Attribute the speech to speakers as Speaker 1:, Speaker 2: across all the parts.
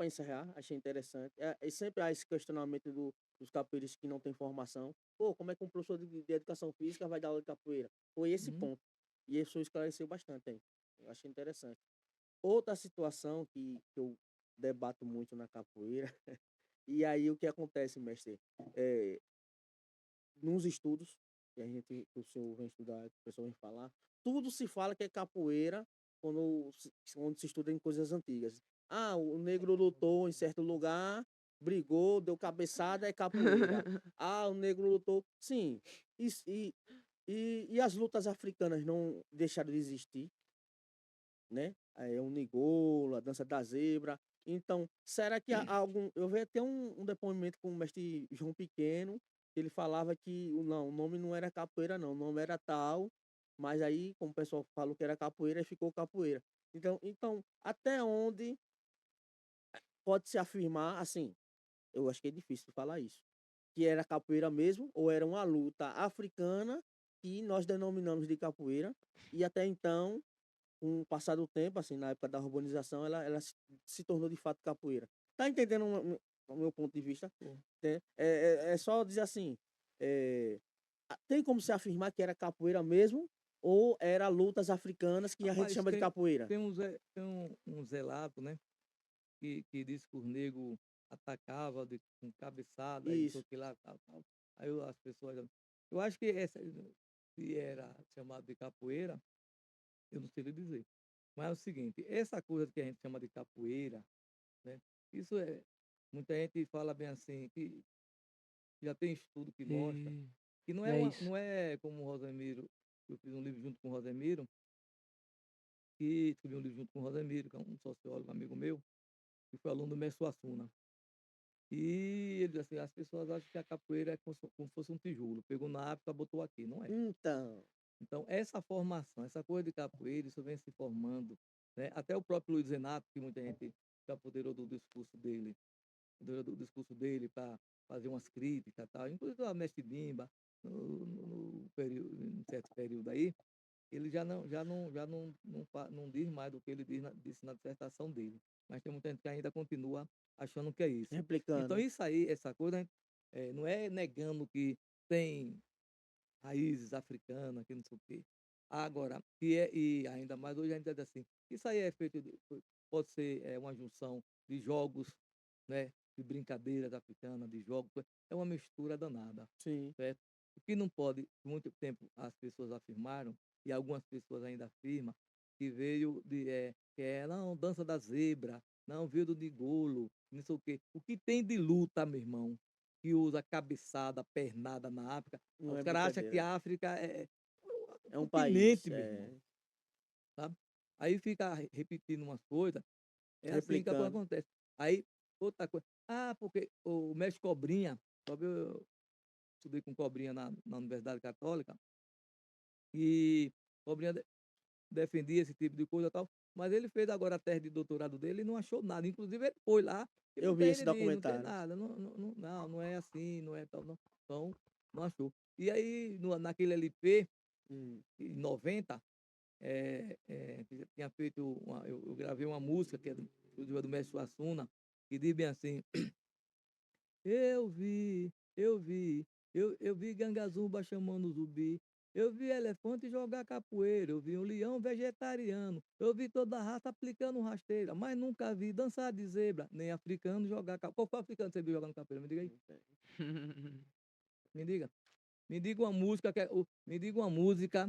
Speaker 1: para encerrar, achei interessante. E sempre há esse questionamento dos capoeiristas que não têm formação. Pô, como é que um professor de educação física vai dar aula de capoeira? Foi esse
Speaker 2: Uhum.
Speaker 1: ponto. E isso esclareceu bastante aí. Eu achei interessante. Outra situação que eu debato muito na capoeira, e aí o que acontece, mestre? É, nos estudos, que o senhor vem estudar, que o pessoal vem falar, tudo se fala que é capoeira quando se estuda em coisas antigas. Ah, o negro lutou em certo lugar, brigou, deu cabeçada, é capoeira. Ah, o negro lutou. Sim. E, e, e as lutas africanas não deixaram de existir, né? É o Nigola, a dança da zebra. Então, será que há algum. Eu vi até um depoimento com o mestre João Pequeno, que ele falava que não, o nome não era capoeira, não, o nome era tal, mas aí, como o pessoal falou que era capoeira, aí ficou capoeira. Então, até onde pode se afirmar, assim, eu acho que é difícil falar isso, que era capoeira mesmo, ou era uma luta africana que nós denominamos de capoeira, e até então com o passar do tempo, assim, na época da urbanização, ela se tornou de fato capoeira. Tá entendendo o meu ponto de vista?
Speaker 2: Pô,
Speaker 1: É só dizer assim, é, tem como se afirmar que era capoeira mesmo, ou era lutas africanas que a gente
Speaker 2: rapaz,
Speaker 1: chama de capoeira?
Speaker 2: tem um zelato, né? Que diz que os negros atacavam com cabeçada e não sei o
Speaker 1: Isso.
Speaker 2: que lá, tal, tal. Aí as pessoas. Eu acho que essa, se era chamado de capoeira, eu não sei lhe dizer. Mas é o seguinte, essa coisa que a gente chama de capoeira, né? Isso é. Muita gente fala bem assim, que já tem estudo que mostra,
Speaker 3: E
Speaker 2: que não é,
Speaker 3: é isso.
Speaker 2: não é como o Rosemiro, eu fiz um livro junto com o Rosemiro, que escrevi um livro junto com o Rosemiro, que é um sociólogo, amigo meu, que foi aluno do Mestre Suassuna. E ele disse assim: as pessoas acham que a capoeira é como se fosse um tijolo, pegou na África, botou aqui, não é.
Speaker 1: Então,
Speaker 2: Então, essa formação, essa coisa de capoeira, isso vem se formando, né? Até o próprio Luiz Renato, que muita gente se apoderou do discurso dele para fazer umas críticas e tal, inclusive a Mestre Bimba, no período, em certo período aí, ele já não diz mais do que ele disse na dissertação dele. Mas tem muita gente que ainda continua achando que é isso. Então,
Speaker 1: replicando.
Speaker 2: isso aí, essa coisa, não é negando que tem raízes africanas, que não sei o quê. Agora, e ainda mais hoje a gente diz assim, isso aí é feito, pode ser uma junção de jogos, né, de brincadeiras africanas, de jogos, é uma mistura danada,
Speaker 1: Sim.
Speaker 2: certo? O que não pode, por muito tempo as pessoas afirmaram, e algumas pessoas ainda afirmam, que veio não, dança da zebra, não, veio do Nigolo, não sei o quê. O que tem de luta, meu irmão, que usa cabeçada, pernada na África,
Speaker 1: Não
Speaker 2: os
Speaker 1: é
Speaker 2: caras acham que
Speaker 1: brincadeira.
Speaker 2: a África é um
Speaker 1: É um país.
Speaker 2: continente, meu irmão, sabe? Aí fica repetindo umas coisas, é assim que
Speaker 1: Replicando.
Speaker 2: acontece. Aí, outra coisa, porque o mestre Cobrinha, eu estudei com Cobrinha na Universidade Católica, e Cobrinha defendia esse tipo de coisa e tal, mas ele fez agora a tese de doutorado dele e não achou nada. Inclusive, ele foi lá e
Speaker 1: Eu
Speaker 2: não
Speaker 1: vi
Speaker 2: tem,
Speaker 1: esse
Speaker 2: ele diz, não tem
Speaker 1: documentário.
Speaker 2: nada, não é assim, não é tal, não. Então, não achou. E aí, naquele LP,
Speaker 1: Hum,
Speaker 2: em 90, tinha feito eu gravei uma música que é do Mestre Suassuna, que diz bem assim: eu vi, eu vi, eu vi Gangazumba chamando o zumbi, eu vi elefante jogar capoeira, eu vi um leão vegetariano, eu vi toda a raça aplicando rasteira, mas nunca vi dançar de zebra, nem africano jogar capoeira. Qual foi o africano que você viu jogando capoeira? Me diga aí,
Speaker 1: não tem.
Speaker 2: me diga. Me diga uma música, me diga uma música,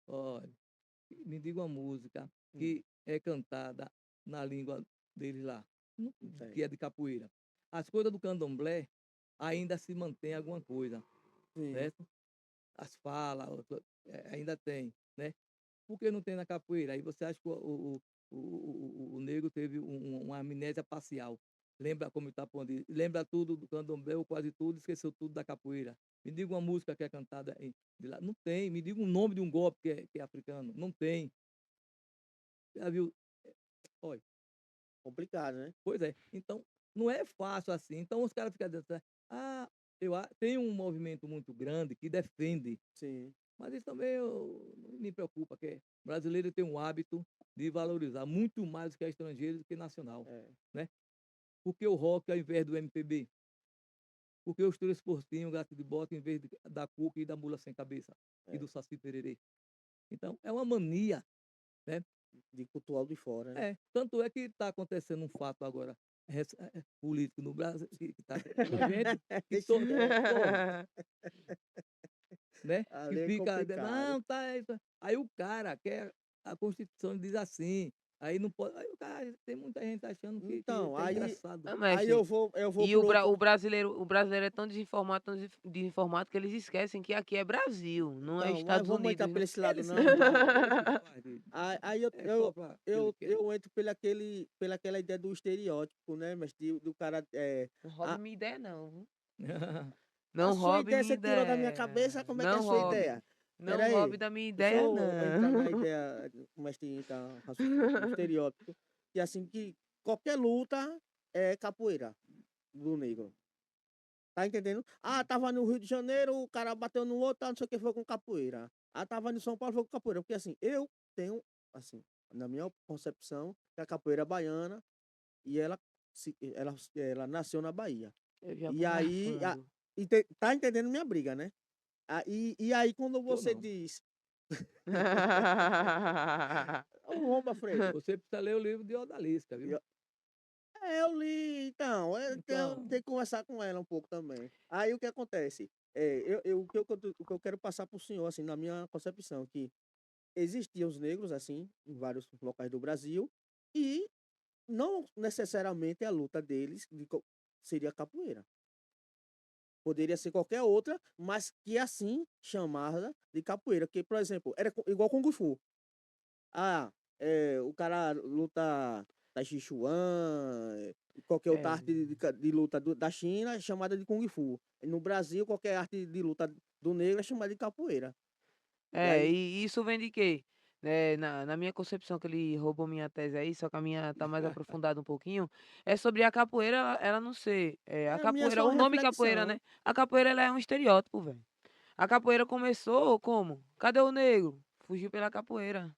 Speaker 2: olha, me diga uma música
Speaker 1: Hum,
Speaker 2: que é cantada na língua deles lá,
Speaker 1: não tem.
Speaker 2: que é de capoeira. As coisas do candomblé ainda se mantém alguma coisa,
Speaker 1: Sim.
Speaker 2: certo? As falas, ainda tem, né? Por que não tem na capoeira? Aí você acha que o negro teve uma amnésia parcial. Lembra como Itapuã diz, lembra tudo do candomblé, ou quase tudo, esqueceu tudo da capoeira. Me diga uma música que é cantada de lá. Não tem. Me diga um nome de um golpe que é africano. Não tem. Já viu? Olha,
Speaker 1: Complicado, né?
Speaker 2: pois é. Então, não é fácil assim. Então, os caras ficam dizendo, tem um movimento muito grande que defende
Speaker 1: Sim.
Speaker 2: Mas isso também não me preocupa, que o brasileiro tem um hábito de valorizar muito mais o que é estrangeiro do que nacional,
Speaker 1: É.
Speaker 2: né? Porque o rock ao invés do MPB? Porque os três porquinhos, o gato de bota, em vez da cuca e da mula sem cabeça e
Speaker 1: É.
Speaker 2: do saci pererê. Então, é uma mania, né?
Speaker 1: De cultuar o de fora, né?
Speaker 2: Tanto é que está acontecendo um fato agora político no Brasil, que está a gente, que
Speaker 1: Deixa
Speaker 2: todos, né? Que
Speaker 1: ali é
Speaker 2: fica,
Speaker 1: complicado.
Speaker 2: não, tá. Aí o cara quer, a Constituição diz assim, aí não pode. Aí o cara, tem muita gente achando que
Speaker 1: Então,
Speaker 2: tá
Speaker 1: aí,
Speaker 2: engraçado.
Speaker 3: Ah,
Speaker 1: aí
Speaker 3: mestre,
Speaker 1: eu vou
Speaker 3: e
Speaker 1: pro outro.
Speaker 3: o brasileiro é tão desinformado, desinformado que eles esquecem que aqui é Brasil, não é
Speaker 1: Então, mas
Speaker 3: Estados
Speaker 1: vamos entrar
Speaker 3: Unidos,
Speaker 1: por
Speaker 3: né?
Speaker 1: esse lado,
Speaker 2: Ele se
Speaker 1: não.
Speaker 2: faz, ele se faz
Speaker 1: Aí eu,
Speaker 2: é só
Speaker 1: eu,
Speaker 2: para que ele
Speaker 1: eu,
Speaker 2: quer.
Speaker 1: eu entro pela aquela ideia do estereótipo, né? Mas do cara.
Speaker 3: Não roube minha ideia, não, viu?
Speaker 1: A
Speaker 3: Não
Speaker 1: sua
Speaker 3: roube
Speaker 1: ideia
Speaker 3: minha
Speaker 1: você tirou da minha cabeça,
Speaker 3: ideia.
Speaker 1: como é que é a
Speaker 3: Não
Speaker 1: sua
Speaker 3: roube.
Speaker 1: ideia?
Speaker 3: Não
Speaker 1: Pera
Speaker 3: roube
Speaker 1: aí.
Speaker 3: da minha
Speaker 1: Deixa
Speaker 3: ideia,
Speaker 1: eu entrar na
Speaker 3: não.
Speaker 1: ideia, como é que está raciocínio, o estereótipo. Que assim, que qualquer luta é capoeira do negro. Tá entendendo? Ah, tava no Rio de Janeiro, o cara bateu no outro, não sei o que, foi com capoeira. Ah, tava em São Paulo, foi com capoeira. Porque assim, eu tenho, assim, na minha concepção, que a capoeira é baiana e ela nasceu na Bahia.
Speaker 3: Eu já
Speaker 1: E
Speaker 3: vou
Speaker 1: aí,
Speaker 3: marcando.
Speaker 1: tá entendendo minha briga, né? E aí, quando
Speaker 2: Tô
Speaker 1: você
Speaker 2: não.
Speaker 1: diz. Ô, Romba Freire.
Speaker 2: Você precisa ler o livro de Odalisca, viu?
Speaker 1: Eu li, então,
Speaker 2: Então,
Speaker 1: tem que conversar com ela um pouco também. Aí o que acontece? O que eu quero passar para o senhor, assim, na minha concepção, que existiam os negros, assim, em vários locais do Brasil, e não necessariamente a luta deles seria capoeira. Poderia ser qualquer outra, mas que assim chamada de capoeira. Que, por exemplo, era igual Kung Fu. Ah, o cara luta Tai Chi Chuan, qualquer outra
Speaker 3: É.
Speaker 1: arte de luta da China é chamada de Kung Fu. No Brasil, qualquer arte de luta do negro é chamada de capoeira. E
Speaker 3: É,
Speaker 1: aí,
Speaker 3: e isso vem de quê? Na minha concepção, que ele roubou minha tese aí, só que a minha tá mais aprofundada um pouquinho, é sobre a capoeira, ela não ser. A
Speaker 1: é a minha
Speaker 3: capoeira,
Speaker 1: só
Speaker 3: o nome capoeira,
Speaker 1: reflexão.
Speaker 3: né? A capoeira ela é um estereótipo, velho. A capoeira começou como? Cadê o negro? Fugiu pela capoeira.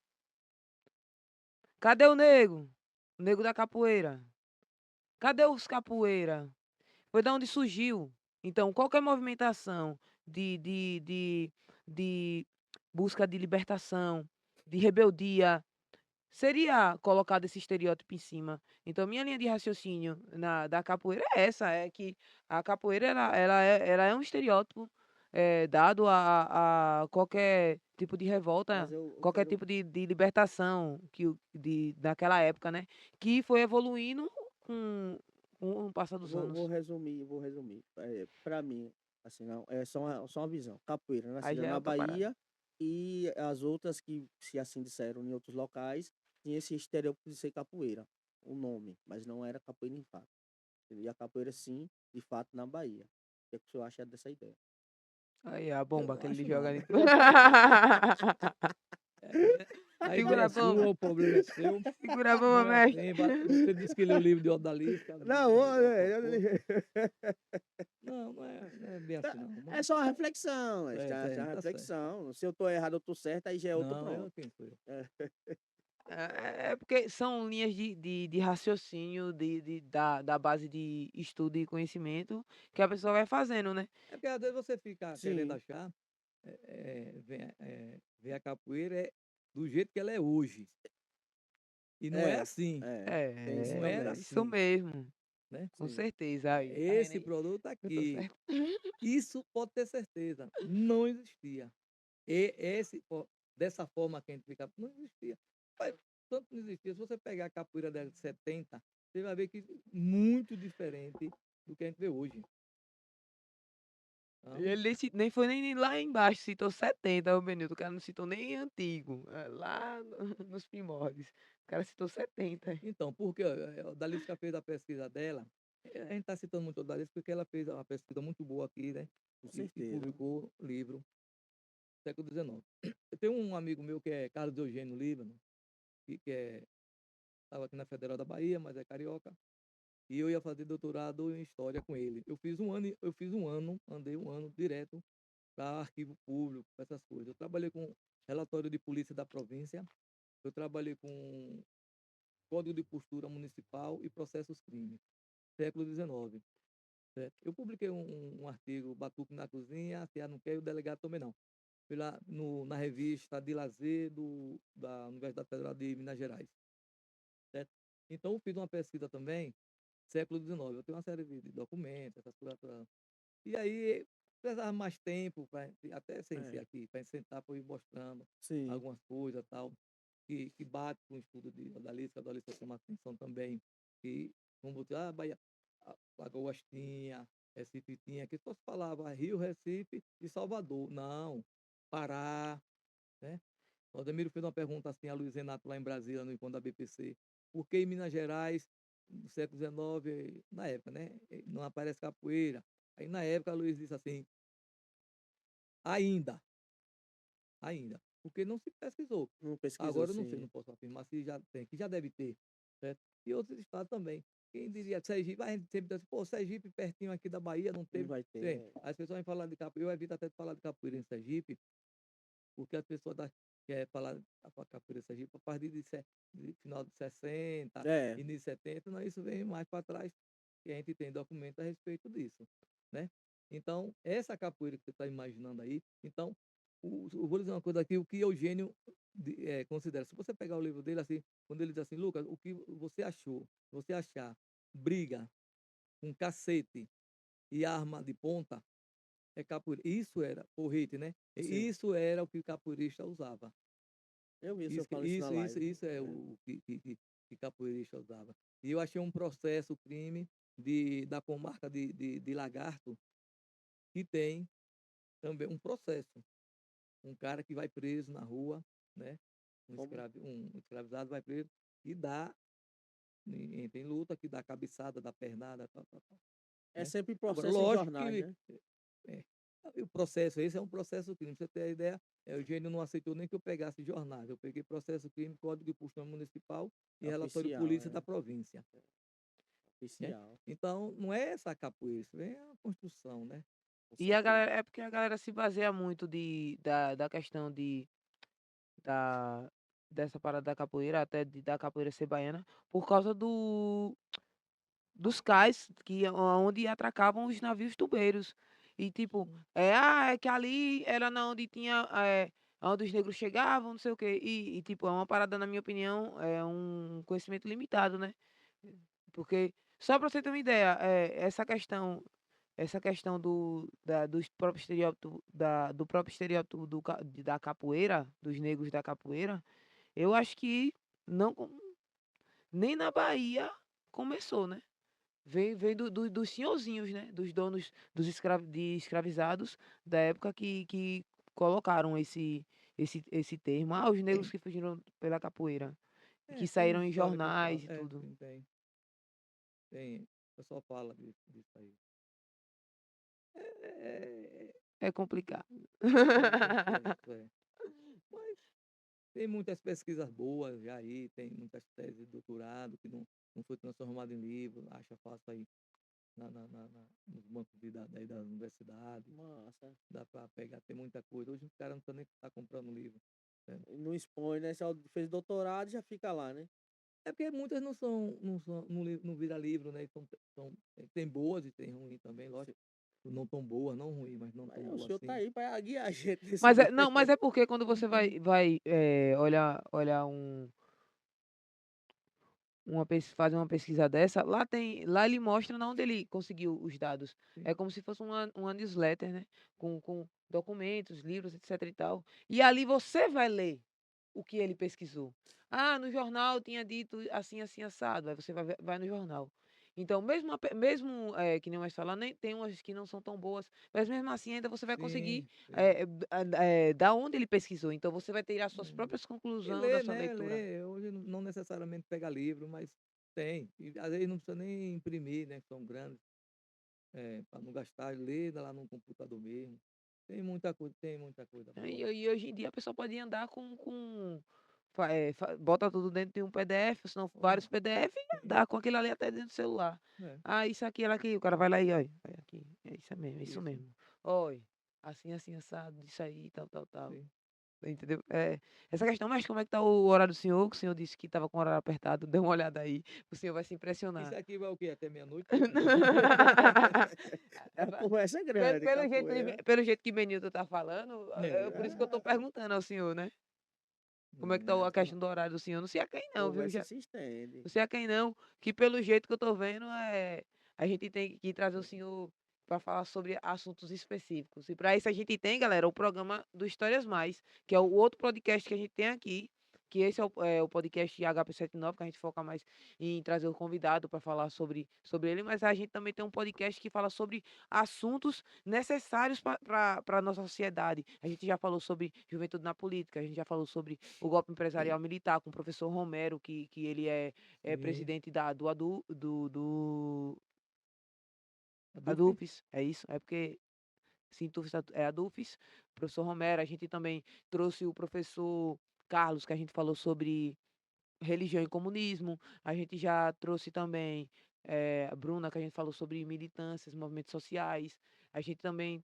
Speaker 3: Cadê o negro? O negro da capoeira. Cadê os capoeira? Foi da onde surgiu. Então, qualquer movimentação de busca de libertação, de rebeldia, seria colocado esse estereótipo em cima. Então, minha linha de raciocínio da capoeira é essa, é que a capoeira ela é um estereótipo dado a qualquer tipo de
Speaker 1: Mas
Speaker 3: revolta,
Speaker 1: eu
Speaker 3: qualquer
Speaker 1: quero.
Speaker 3: tipo de libertação daquela época, né? Que foi evoluindo com o passar dos
Speaker 1: Vou
Speaker 3: anos.
Speaker 1: resumir, vou resumir. Para mim, assim, não, é só uma visão. Capoeira,
Speaker 3: Aí
Speaker 1: nascida
Speaker 3: já é
Speaker 1: na
Speaker 3: outra parada.
Speaker 1: Bahia, e as outras que, se assim disseram em outros locais, tinha esse estereótipo de ser capoeira, o nome, mas não era capoeira em fato. E a capoeira, sim, de fato, na Bahia. O que é que o senhor acha dessa ideia?
Speaker 3: Aí a
Speaker 2: eu
Speaker 3: bomba
Speaker 2: não
Speaker 3: que ele
Speaker 2: acho
Speaker 3: joga
Speaker 2: nada.
Speaker 3: ali.
Speaker 2: A
Speaker 3: Segura
Speaker 2: ideia
Speaker 3: a
Speaker 2: é
Speaker 3: bomba.
Speaker 2: sua, o problema é seu.
Speaker 3: Segura a bomba,
Speaker 2: Não é
Speaker 3: mestre.
Speaker 2: assim. Você disse que leu o livro de Odalisca,
Speaker 1: Não,
Speaker 2: igual a sua força.
Speaker 1: é,
Speaker 2: Não, não é bem assim, não.
Speaker 1: é só uma reflexão, é uma
Speaker 2: Tá certo.
Speaker 1: reflexão. Se eu tô errado, eu tô certo, aí já é outro
Speaker 2: Não,
Speaker 1: pronto.
Speaker 2: quem sou eu?
Speaker 3: É porque são linhas de raciocínio da base de estudo e conhecimento que a pessoa vai fazendo, né?
Speaker 2: É porque às vezes você fica querendo
Speaker 1: Sim,
Speaker 2: achar, ver a capoeira do jeito que ela é hoje. E não é
Speaker 1: é,
Speaker 2: assim,
Speaker 1: tem isso
Speaker 2: não era
Speaker 3: É
Speaker 1: também,
Speaker 3: isso
Speaker 2: assim,
Speaker 3: mesmo,
Speaker 2: né?
Speaker 3: com
Speaker 1: sim.
Speaker 3: certeza. Aí, tá vendo
Speaker 2: Esse
Speaker 3: aí?
Speaker 2: produto
Speaker 3: Eu tô
Speaker 2: aqui,
Speaker 3: certo.
Speaker 2: isso pode ter certeza, não existia. E dessa forma que a gente fica, não existia. Mas, tanto não existia. Se você pegar a capoeira da década de 70, você vai ver que muito diferente do que a gente vê hoje.
Speaker 3: E
Speaker 2: Então,
Speaker 3: ele nem foi nem lá embaixo, citou 70, ô Benilton. O cara não citou nem antigo, lá nos primórdios. O cara citou 70.
Speaker 2: então, porque a Dalisca fez a pesquisa dela, a gente está citando muito a Dalisca porque ela fez uma pesquisa muito boa aqui, né?
Speaker 1: Com
Speaker 2: E
Speaker 1: certeza.
Speaker 2: publicou livro século XIX. Eu tenho um amigo meu que é Carlos Eugênio Líbano, estava aqui na Federal da Bahia, mas é carioca, e eu ia fazer doutorado em História com ele. Eu fiz um ano, andei um ano direto para arquivo público, para essas coisas. Eu trabalhei com relatório de polícia da província, eu trabalhei com código de postura municipal e processos crimes, século XIX. Certo? Eu publiquei um artigo, Batuque na Cozinha, se não quer, e o delegado também não. Fui lá na revista de lazer da Universidade Federal de Minas Gerais. Certo? Então, eu fiz uma pesquisa também, século XIX. Eu tenho uma série de documentos, essas coisas todas. E aí, precisava mais tempo, até sem ser
Speaker 1: É,
Speaker 2: aqui, para sentar para ir mostrando
Speaker 1: sim.
Speaker 2: algumas coisas tal, que bate com o estudo de odalisca, a odalisca chama atenção também, que, como você, Bahia, Lagoas tinha, Recife tinha, que só se falava Rio, Recife e Salvador. Não, Pará, né? O Ademiro fez uma pergunta assim a Luiz Renato lá em Brasília, no encontro da BPC. Por que em Minas Gerais, no século XIX, na época, né? Não aparece capoeira. Aí na época a Luiz disse assim, ainda, ainda, porque não se pesquisou.
Speaker 1: Não pesquisou,
Speaker 2: Agora eu não sei, não
Speaker 1: sim.
Speaker 2: posso afirmar se já tem, que já deve ter, certo? E outros estados também. Quem diria Sergipe, a gente sempre diz, pô, Sergipe pertinho aqui da Bahia, não
Speaker 1: Não
Speaker 2: teve.
Speaker 1: vai ter.
Speaker 2: Tem. As pessoas vêm falar de capoeira, eu evito até de falar de capoeira em Sergipe, porque as pessoas querem falar da capoeira em Sergipe a partir de final de 60,
Speaker 1: É,
Speaker 2: início de 70, não, isso vem mais para trás, que a gente tem documento a respeito disso, né? Então, essa capoeira que você está imaginando aí, então, eu vou dizer uma coisa aqui, o que Eugênio considera. Se você pegar o livro dele, assim, quando ele diz assim, Lucas, o que você achar briga com cacete e arma de ponta, é capoeira. Isso era porrete, né?
Speaker 1: sim.
Speaker 2: Isso era o que o capoeirista usava.
Speaker 1: Eu vi, o senhor
Speaker 2: Isso,
Speaker 1: fala isso na live.
Speaker 2: isso é
Speaker 1: É.
Speaker 2: o que capoeirista usava. E eu achei um processo, crime, da comarca de Lagarto, que tem também um processo. Um cara que vai preso na rua, né?
Speaker 1: Como?
Speaker 2: Um escravizado vai preso e dá, tem luta, que dá cabeçada, dá pernada, tal, tal, tal,
Speaker 1: É
Speaker 2: né?
Speaker 1: sempre
Speaker 2: Agora,
Speaker 1: processo em
Speaker 2: lógico
Speaker 1: jornais,
Speaker 2: que
Speaker 1: né?
Speaker 2: é, o processo, esse é um processo crime. Pra você ter a ideia, o Eugênio não aceitou nem que eu pegasse jornais. Eu peguei processo crime, código de postura municipal e
Speaker 1: É
Speaker 2: relatório
Speaker 1: oficial,
Speaker 2: polícia da
Speaker 1: é.
Speaker 2: província, né?
Speaker 1: Oficial.
Speaker 2: Então, não é essa a capoeira, isso é a construção, né?
Speaker 1: Com
Speaker 3: E a
Speaker 1: certeza.
Speaker 3: galera, é porque a galera se baseia muito da questão da, dessa parada da capoeira, até da capoeira ser baiana, por causa dos cais onde atracavam os navios tubeiros. E tipo,
Speaker 2: Sim,
Speaker 3: é que ali era na onde tinha, onde os negros chegavam, não sei o quê. E tipo, é uma parada, na minha opinião, é um conhecimento limitado, né? Porque, só para você ter uma ideia, essa questão dos próprios estereótipo, do próprio estereótipo da capoeira, dos negros da capoeira, eu acho que não, nem na Bahia começou, né? Vem dos senhorzinhos, né? Dos donos de escravizados da época que colocaram esse termo. Ah, os negros que fugiram pela capoeira. E que
Speaker 2: tem
Speaker 3: saíram em
Speaker 2: história que
Speaker 3: jornais
Speaker 2: fala,
Speaker 3: e tudo.
Speaker 2: sim, tem, o pessoal fala disso aí. É,
Speaker 3: É complicado.
Speaker 2: complexo, é. Mas tem muitas pesquisas boas já aí, tem muitas teses de doutorado que não foi transformado em livro, acha fácil aí nos bancos daí da universidade,
Speaker 1: Massa.
Speaker 2: dá para pegar, tem muita coisa. Hoje os caras não estão nem tá comprando livro, né?
Speaker 1: Não expõe, né? Só fez doutorado e já fica lá, né?
Speaker 2: É porque muitas não vira livro, né? Tem boas e tem ruim também,
Speaker 1: Se-
Speaker 2: lógico. Não tão boas, não ruim, mas não
Speaker 1: Mas
Speaker 2: tão
Speaker 1: o
Speaker 2: boa
Speaker 1: senhor tá
Speaker 2: assim.
Speaker 1: aí para guiar a gente nesse
Speaker 3: Mas
Speaker 1: meio.
Speaker 3: não, mas é porque quando você
Speaker 2: Então,
Speaker 3: vai olhar fazer uma pesquisa dessa, lá ele mostra na onde ele conseguiu os dados.
Speaker 2: sim,
Speaker 3: É como se fosse uma newsletter, né? Com documentos, livros, etc e tal. E ali você vai ler o que ele pesquisou. Ah, no jornal tinha dito assim, assim, assado. Aí você vai no jornal. Então, mesmo que nem mais falar, nem tem umas que não são tão boas, mas mesmo assim ainda você vai conseguir
Speaker 2: sim.
Speaker 3: da onde ele pesquisou. Então, você vai tirar suas
Speaker 2: É.
Speaker 3: próprias
Speaker 2: E
Speaker 3: conclusões da
Speaker 2: ler,
Speaker 3: sua
Speaker 2: né?
Speaker 3: leitura.
Speaker 2: Ler. Hoje não necessariamente pega livro, mas tem. E às vezes não precisa nem imprimir, né? Que são grandes, para não gastar, ler lá no computador mesmo. Tem muita coisa
Speaker 3: Né?
Speaker 2: boa.
Speaker 3: E hoje em dia a pessoa pode andar bota tudo dentro de um PDF, ou se não vários
Speaker 2: Ó,
Speaker 3: PDF e
Speaker 2: sim,
Speaker 3: andar com aquilo ali até dentro do celular.
Speaker 2: é,
Speaker 3: Ah, isso aqui, ela aqui, o cara vai lá e olha, aqui, é isso mesmo, é isso
Speaker 2: isso.
Speaker 3: mesmo. Oi. assim, assim, assado, isso aí, tal, tal, tal.
Speaker 2: Sim.
Speaker 3: Entendeu? Essa questão, mas como é que tá o horário do senhor? Que o senhor disse que estava com o horário apertado, dê uma olhada aí, o senhor vai se
Speaker 2: Isso
Speaker 3: impressionar.
Speaker 2: aqui vai o quê? Até meia-noite?
Speaker 1: A conversa é grande, capoeira.
Speaker 3: Pelo jeito que Benilton tá falando,
Speaker 2: É.
Speaker 3: por isso que eu tô perguntando ao senhor, né? Como é que tá a
Speaker 2: Essa
Speaker 3: questão do horário do senhor? Não sei a quem
Speaker 1: A
Speaker 3: não, viu?
Speaker 1: conversa se estende.
Speaker 3: Não sei a quem não, que pelo jeito que eu tô vendo, a gente tem que trazer o senhor para falar sobre assuntos específicos. E para isso a gente tem, galera, o programa do Histórias Mais, que é o outro podcast que a gente tem aqui, que esse é o podcast HP79, que a gente foca mais em trazer o convidado para falar sobre ele, mas a gente também tem um podcast que fala sobre assuntos necessários para a nossa sociedade. A gente já falou sobre juventude na política, a gente já falou sobre o golpe empresarial militar com o professor Romero, que ele é
Speaker 2: Sim.
Speaker 3: presidente do
Speaker 2: Adulto?
Speaker 3: ADUFES, é isso? É porque Sintufes é ADUFES, professor Romero, a gente também trouxe o professor Carlos, que a gente falou sobre religião e comunismo, a gente já trouxe também a Bruna, que a gente falou sobre militâncias, movimentos sociais, a gente também,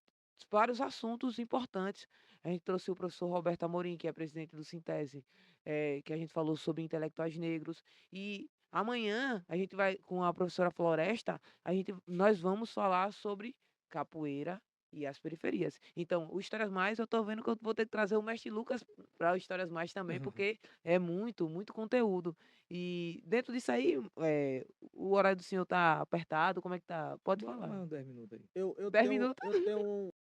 Speaker 3: vários assuntos importantes, a gente trouxe o professor Roberto Amorim, que é presidente do Sintese, que a gente falou sobre intelectuais negros, e amanhã a gente vai, com a professora Floresta, nós vamos falar sobre capoeira e as periferias. Então, o Histórias Mais, eu tô vendo que eu vou ter que trazer o mestre Lucas para o Histórias Mais também, porque é muito, muito conteúdo. E dentro disso aí, o horário do senhor tá apertado? Como é que tá? Pode
Speaker 2: Bora
Speaker 3: falar.
Speaker 2: mais uns 10 minutos aí.
Speaker 1: Eu
Speaker 3: 10
Speaker 1: tenho
Speaker 3: minutos.
Speaker 1: eu tenho